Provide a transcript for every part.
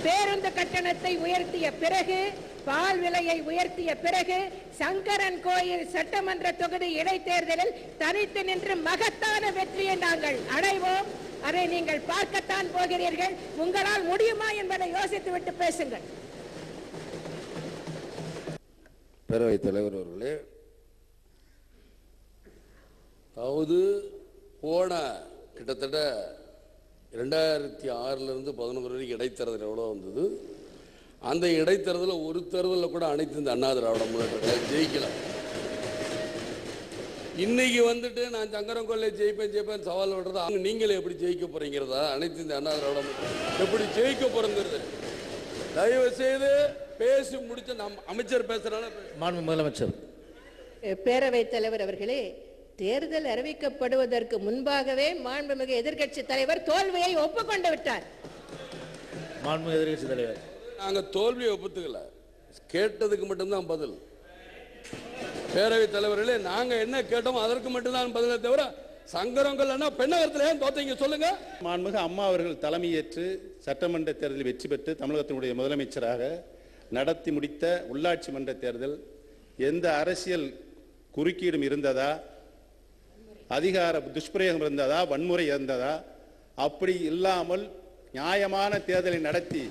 பேருந்து கட்டணத்தை உயர்த்திய பிறகு, பால் விலையை உயர்த்திய பிறகு, சங்கரன் கோயில் சட்டமன்ற தொகுதி இடைத்தேர்தலில் தனித்து நின்று மகத்தான வெற்றியை நாங்கள் அடைவோம். அதை நீங்கள் பார்க்கத்தான் போகிறீர்கள். உங்களால் முடியுமா என்பதை யோசித்துவிட்டு பேசுங்கள். பேரவைத் தலைவர் அவர்களே, அதாவது போன கிட்டத்தட்ட 2006 11 வரைக்கும் இடைத்தேர்தல் எவ்வளோ வந்தது. அந்த இடைத்தேர்தலில் ஒரு தேர்தலில் கூட அனைத்து இந்த அண்ணா திராவிட முன்னேற்ற ஜெயிக்கல. இன்னைக்கு வந்துட்டு நான் சங்கரன் கொள்ளை ஜெயிப்பேன் சவால் விடுறது, நீங்களே எப்படி ஜெயிக்க போறீங்கிறதா? அனைத்து இந்த அண்ணா திராவிட எப்படி ஜெயிக்க போறங்கிறது தயவு செய்து பேசி முடிச்ச நம் அமைச்சர் பேசுறாங்க. முதலமைச்சர். பேரவைத் தலைவர் அவர்களே, தேர்தல் அறிவிக்கப்படுவதற்கு முன்பாகவே மாண்புமிகு எதிர்க்கட்சி தலைவர் தோல்வியை ஒப்புக்கொண்டு விட்டார். மாண்புமிகு எதிர்க்கட்சி தலைவர், நாங்க தோல்வியை ஒப்புத்துக்கல, கேட்டதுக்கு மட்டும்தான் பதில். பேரவைத் தலைவர்களே, நாங்க என்ன கேட்டோமோ அதற்கு மட்டும்தான் பதிலை தவிர சங்கரங்கள்னா பெண்ணகரத்தில் ஏன் தோத்தீங்க சொல்லுங்க. மாண்புமிகு அம்மா அவர்கள் தலைமையேற்று சட்டமன்ற தேர்தலில் வெற்றி பெற்று தமிழகத்தினுடைய முதலமைச்சராக நடத்தி முடித்த உள்ளாட்சி மன்ற தேர்தல் எந்த அரசியல் குறுக்கீடும் இருந்ததா, அதிகார துஷ்பிரயோகம் இருந்ததா, வன்முறை இருந்ததா? அப்படி இல்லாமல் நியாயமான தேர்தலை நடத்தி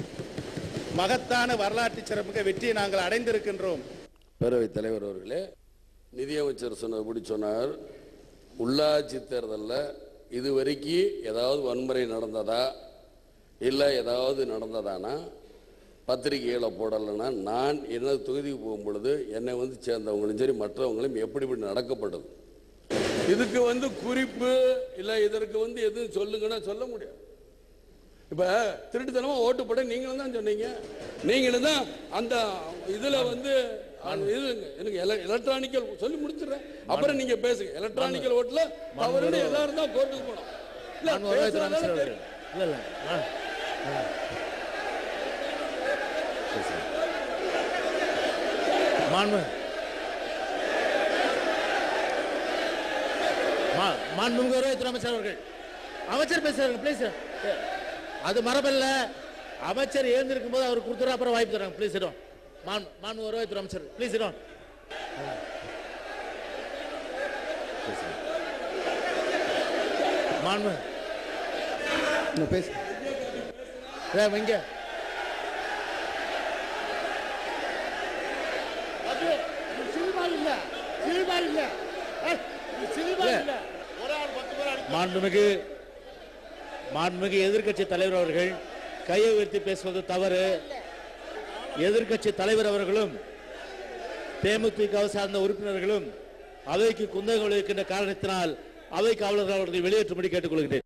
மகத்தான வரலாற்று சிறப்புக்கு வெற்றியை நாங்கள் அடைந்திருக்கின்றோம். பேரவைத் தலைவர் அவர்களே, நிதியமைச்சர் சொன்னபடி சொன்னார், உள்ளாட்சி தேர்தலில் இதுவரைக்கும் ஏதாவது வன்முறை நடந்ததா இல்லை ஏதாவது நடந்ததானா பத்திரிகைகளை போடலைன்னா நான் எனது தொகுதிக்கு போகும்பொழுது என்னை வந்து சேர்ந்தவங்களும் சரி மற்றவங்களும் எப்படி நடக்கப்பட்டது. இதுக்கு குறிப்பு இல்லை இதற்கு எதுவும் சொல்லுங்கன்னா சொல்ல முடியாது. இப்போ திருட்டுத்தனமா ஓட்டு போட நீங்களும் தான் சொன்னீங்க. நீங்களும் தான் அந்த இதில் எனக்கு எலக்ட்ரானிக்கல் சொல்லி முடிச்சிடுறேன், அப்புறம் நீங்க பேசுங்க. எலக்ட்ரானிக்கல் ஓட்டுல தவறுன்னு எல்லாரும் தான் கோர்ட்டுக்கு போனோம். மாண்புமிகு வருவாய்த்துறை அமைச்சர் அவர்கள், அமைச்சர் பேசுறாங்க ப்ளீஸ். அது மரபல்ல, அமைச்சர் எழுந்திருக்கும் போது அவர் கொடுத்துற அப்புறம் வாய்ப்பு தராங்க. ப்ளீஸ் இடம். மாண்புமிகு வருவாய்த்துறை அமைச்சர் ப்ளீஸ் இடம். மாண்பு பேசு இங்க மாண்புமிகு எதிர்க்கட்சி தலைவர் அவர்கள் கையை உயர்த்தி பேசுவது தவறு. எதிர்க்கட்சி தலைவர் அவர்களும் தேமுதிக சார்ந்த உறுப்பினர்களும் அவைக்கு குந்தகம் விளைவிக்கின்ற காரணத்தினால் அவை காவலர்கள் அவர்களை வெளியேற்றும்படி கேட்டுக் கொள்கிறேன்.